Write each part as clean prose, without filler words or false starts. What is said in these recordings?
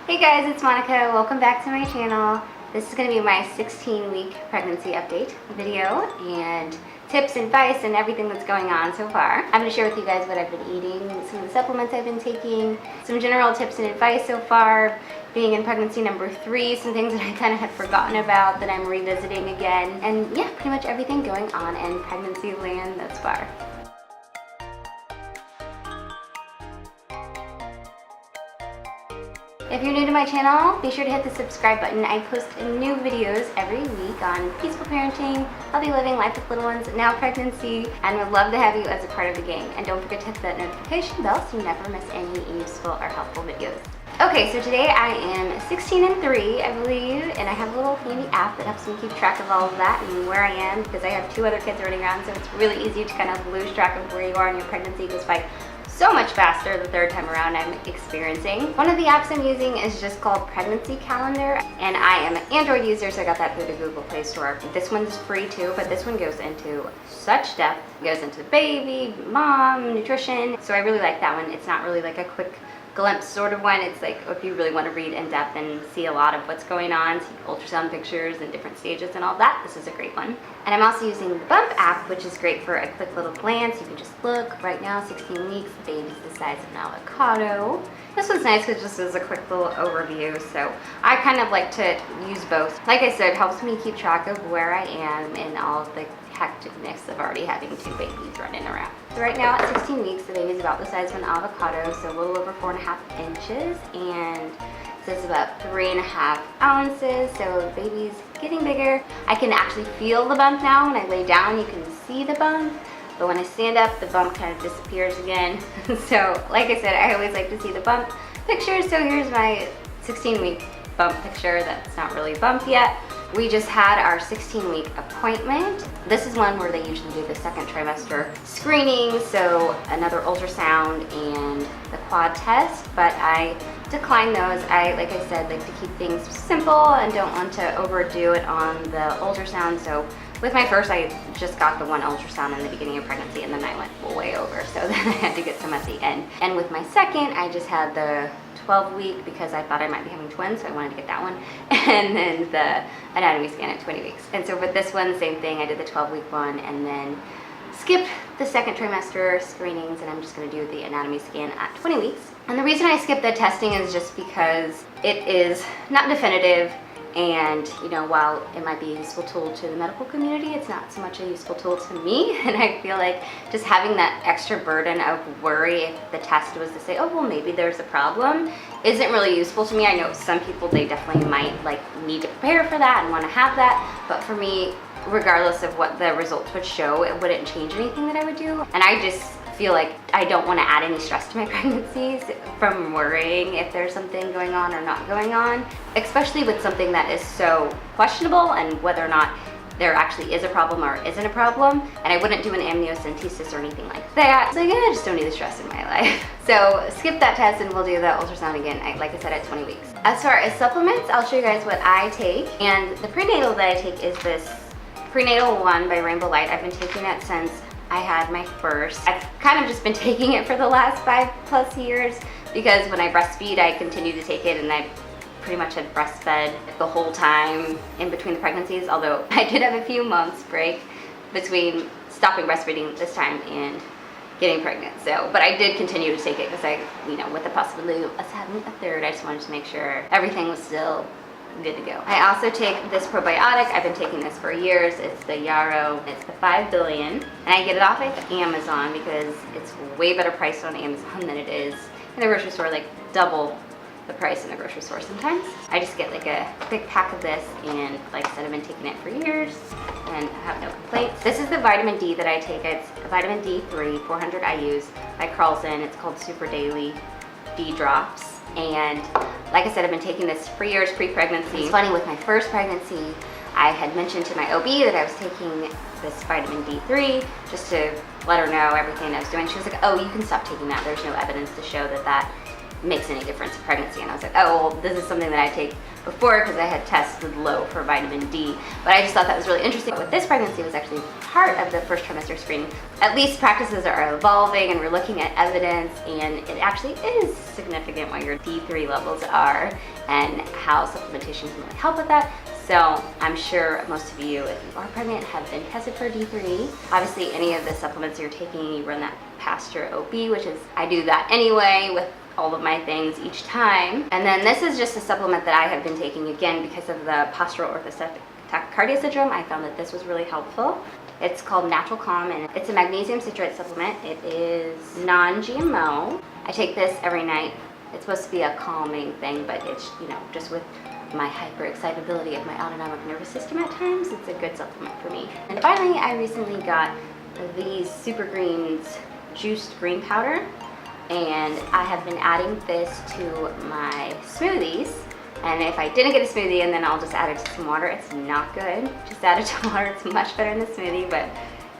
Hey guys, it's Monica. Welcome back to my channel. This is going to be my 16-week pregnancy update video and tips, advice, and everything that's going on so far. I'm going to share with you guys what I've been eating, some of the supplements I've been taking, some general tips and advice so far, being in pregnancy number 3, some things that I kind of had forgotten about that I'm revisiting again, and yeah, pretty much everything going on in pregnancy land thus far. If you're new to my channel, be sure to hit the subscribe button. I post new videos every week on peaceful parenting, healthy living, life with little ones, now pregnancy, and would love to have you as a part of the gang. And don't forget to hit that notification bell so you never miss any useful or helpful videos. Okay, so today I am 16 and 3, I believe, and I have a little handy app that helps me keep track of all of that and where I am because I have 2 other kids running around, so it's really easy to kind of lose track of where you are in your pregnancy. It goes by so much faster the 3rd time around I'm experiencing. One of the apps I'm using is just called Pregnancy Calendar, and I am an Android user, so I got that through the Google Play Store. This one's free too, but this one goes into such depth. It goes into baby, mom, nutrition, so I really like that one. It's not really like a quick glimpse sort of one. It's like if you really want to read in depth and see a lot of what's going on, see ultrasound pictures and different stages and all that, this is a great one. And I'm also using the Bump app, which is great for a quick little glance. You can just look. Right now, 16 weeks, the baby's the size of an avocado. This one's nice because just as a quick little overview, so I kind of like to use both. Like I said, it helps me keep track of where I am in all of the hecticness of already having 2 babies running around. So right now at 16 weeks, the baby's about the size of an avocado, so a little over 4.5 inches, and this is about 3.5 ounces, so the baby's getting bigger. I can actually feel the bump now. When I lay down, you can see the bump, but when I stand up, the bump kind of disappears again. So like I said, I always like to see the bump picture, so here's my 16-week bump picture that's not really a bump yet. We just had our 16-week appointment. This is one where they usually do the 2nd trimester screening, so another ultrasound and the quad test, but I declined those. Like I said, like to keep things simple and don't want to overdo it on the ultrasound. So with my first, I just got the 1 ultrasound in the beginning of pregnancy, and then I went way over, so then I had to get some at the end. And with my 2nd, I just had the 12-week because I thought I might be having twins, so I wanted to get that one, and then the anatomy scan at 20 weeks. And so with this one, same thing. I did the 12-week one and then skipped the 2nd trimester screenings, and I'm just going to do the anatomy scan at 20 weeks. And the reason I skipped the testing is just because it is not definitive. And you know, while it might be a useful tool to the medical community, it's not so much a useful tool to me. And I feel like just having that extra burden of worry if the test was to say, oh well, maybe there's a problem, isn't really useful to me. I know some people, they definitely might like need to prepare for that and want to have that, but for me, regardless of what the results would show, it wouldn't change anything that I would do. And I just feel like I don't want to add any stress to my pregnancies from worrying if there's something going on or not going on, especially with something that is so questionable and whether or not there actually is a problem or isn't a problem. And I wouldn't do an amniocentesis or anything like that. So yeah, I just don't need the stress in my life. So skip that test and we'll do the ultrasound again, like I said, at 20 weeks. As far as supplements, I'll show you guys what I take. And the prenatal that I take is this Prenatal 1 by Rainbow Light. I've been taking it since I had my first. I've kind of just been taking it for the last 5+ years because when I breastfeed, I continue to take it, and I pretty much had breastfed the whole time in between the pregnancies, although I did have a few months break between stopping breastfeeding this time and getting pregnant. So, but I did continue to take it because I, you know, with the possibility of us having a 3rd, I just wanted to make sure everything was still good to go. I also take this probiotic. I've been taking this for years. It's the Yarrow. It's the 5 billion. And I get it off of Amazon because it's way better priced on Amazon than it is in the grocery store, like double the price in the grocery store sometimes. I just get like a big pack of this, and like I said, I've been taking it for years and I have no complaints. This is the vitamin D that I take. It's vitamin D3, 400 IUs by Carlson. It's called Super Daily D Drops. And like I said, I've been taking this for years pre-pregnancy. It's funny, with my first pregnancy, I had mentioned to my OB that I was taking this vitamin D3 just to let her know everything I was doing. She was like, oh, you can stop taking that. There's no evidence to show that that makes any difference in pregnancy. And I was like, oh, well, this is something that I take before because I had tested low for vitamin D. But I just thought that was really interesting. With this pregnancy, it was actually part of the first trimester screening. At least practices are evolving and we're looking at evidence, and it actually is significant what your D3 levels are and how supplementation can really help with that. So I'm sure most of you, if you are pregnant, have been tested for D3. Obviously, any of the supplements you're taking, you run that past your OB, which is, I do that anyway with all of my things each time. And then this is just a supplement that I have been taking again because of the postural orthostatic tachycardia syndrome. I found that this was really helpful. It's called Natural Calm, and it's a magnesium citrate supplement. It is non-GMO. I take this every night. It's supposed to be a calming thing, but it's, you know, just with my hyper-excitability of my autonomic nervous system at times, it's a good supplement for me. And finally, I recently got these Super Greens juiced green powder, and I have been adding this to my smoothies. And if I didn't get a smoothie and then I'll just add it to some water, it's not good. Just add it to water, it's much better in the smoothie. But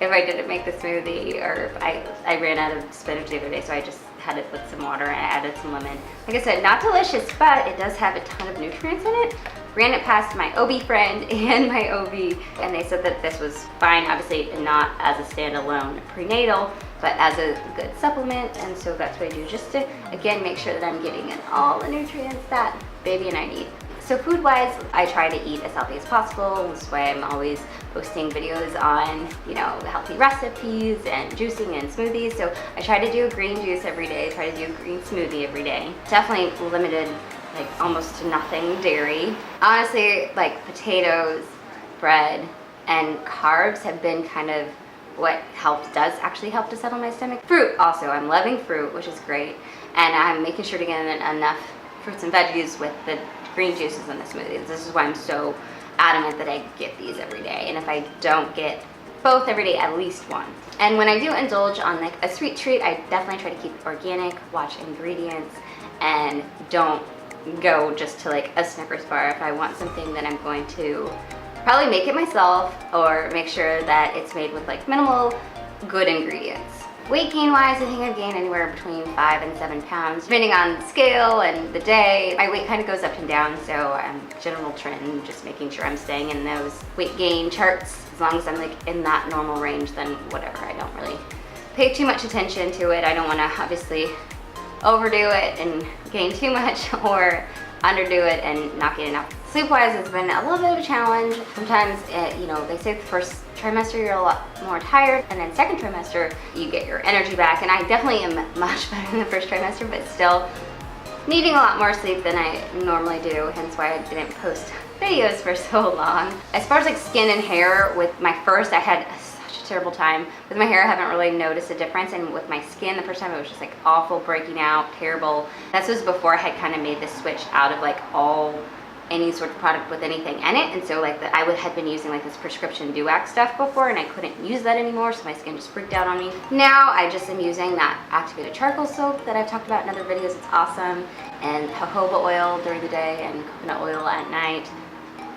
if I didn't make the smoothie, or if I ran out of spinach the other day, so I just had it with some water and I added some lemon. Like I said, not delicious, but it does have a ton of nutrients in it. Ran it past my OB friend and my OB, and they said that this was fine, obviously not as a standalone prenatal, but as a good supplement. And so that's what I do, just to, again, make sure that I'm getting in all the nutrients that baby and I need. So food-wise, I try to eat as healthy as possible. That's why I'm always posting videos on, you know, healthy recipes and juicing and smoothies. So I try to do a green juice every day, try to do a green smoothie every day. Definitely limited, like almost to nothing dairy. Honestly, like potatoes, bread, and carbs have been kind of what does actually help to settle my stomach. Fruit also, I'm loving fruit, which is great. And I'm making sure to get in enough fruits and veggies with the green juices and the smoothies. This is why I'm so adamant that I get these every day. And if I don't get both every day, at least one. And when I do indulge on like a sweet treat, I definitely try to keep it organic, watch ingredients, and don't go just to like a Snickers bar. If I want something, then I'm going to probably make it myself or make sure that it's made with like minimal good ingredients. Weight gain wise, I think I've gained anywhere between 5 and 7 pounds, depending on the scale and the day. My weight kind of goes up and down, so I'm general trend, just making sure I'm staying in those weight gain charts. As long as I'm like in that normal range, then whatever. I don't really pay too much attention to it. I don't want to obviously overdo it and gain too much or underdo it and not get enough. Sleep wise, it's been a little bit of a challenge. Sometimes, you know, they say the first trimester you're a lot more tired, and then second trimester you get your energy back. And I definitely am much better in the first trimester, but still needing a lot more sleep than I normally do, hence why I didn't post videos for so long. As far as like skin and hair, with my first, I had such a terrible time. With my hair, I haven't really noticed a difference, and with my skin, the first time it was just like awful, breaking out, terrible. That was before I had kind of made the switch out of like any sort of product with anything in it, and so like I had been using like this prescription Duax stuff before, and I couldn't use that anymore, so my skin just freaked out on me. Now I just am using that activated charcoal soap that I've talked about in other videos. It's awesome. And jojoba oil during the day and coconut oil at night,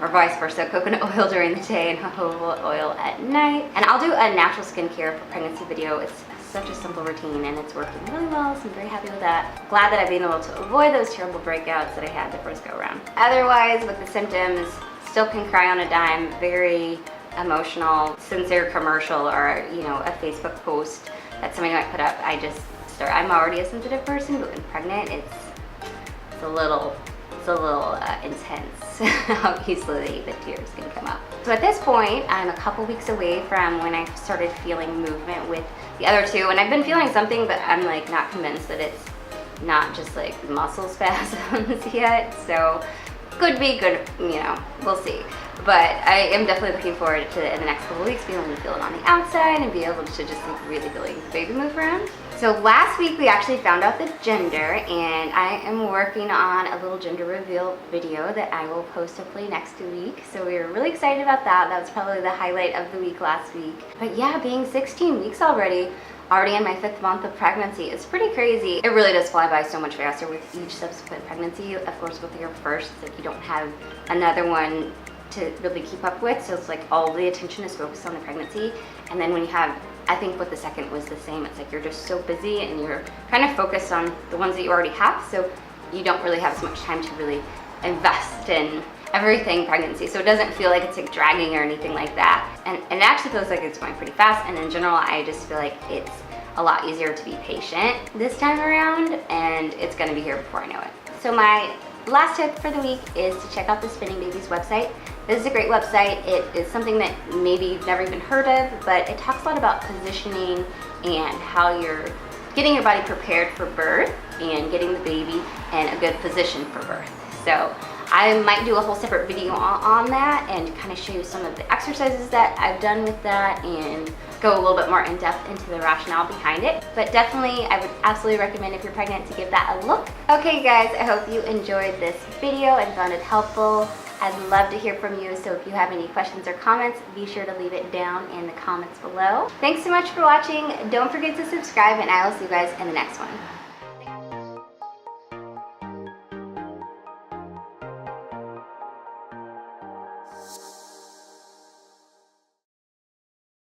or vice versa, coconut oil during the day and jojoba oil at night. And I'll do a natural skincare for pregnancy video. It's such a simple routine and it's working really well, so I'm very happy with that. Glad that I've been able to avoid those terrible breakouts that I had the first go around. Otherwise, with the symptoms, still can cry on a dime, very emotional, sincere commercial, or you know, a Facebook post that somebody might put up. I'm already a sensitive person, but when pregnant, it's a little intense how easily the tears can come up. So at this point, I'm a couple weeks away from when I started feeling movement with the other two, and I've been feeling something, but I'm like not convinced that it's not just like muscle spasms yet. So could be good, you know, we'll see. But I am definitely looking forward to, in the next couple of weeks, being able to feel it on the outside and be able to just like really feeling the baby move around. So last week we actually found out the gender, and I am working on a little gender reveal video that I will post hopefully next week. So we were really excited about that. That was probably the highlight of the week last week. But yeah, being 16 weeks already in my 5th month of pregnancy, it's pretty crazy. It really does fly by so much faster with each subsequent pregnancy. Of course, with your first, like you don't have another one to really keep up with, so it's like all the attention is focused on the pregnancy. And then when you have I think with the second was the same. It's like you're just so busy and you're kind of focused on the ones that you already have, so you don't really have as much time to really invest in everything pregnancy. So it doesn't feel like it's like dragging or anything like that. And it actually feels like it's going pretty fast. And in general, I just feel like it's a lot easier to be patient this time around, and it's gonna be here before I know it. So my last tip for the week is to check out the Spinning Babies website. This is a great website. It is something that maybe you've never even heard of, but it talks a lot about positioning and how you're getting your body prepared for birth and getting the baby in a good position for birth. So I might do a whole separate video on that and kind of show you some of the exercises that I've done with that and go a little bit more in depth into the rationale behind it. But definitely, I would absolutely recommend if you're pregnant to give that a look. Okay guys, I hope you enjoyed this video and found it helpful. I'd love to hear from you, so if you have any questions or comments, be sure to leave it down in the comments below. Thanks so much for watching. Don't forget to subscribe, and I will see you guys in the next one.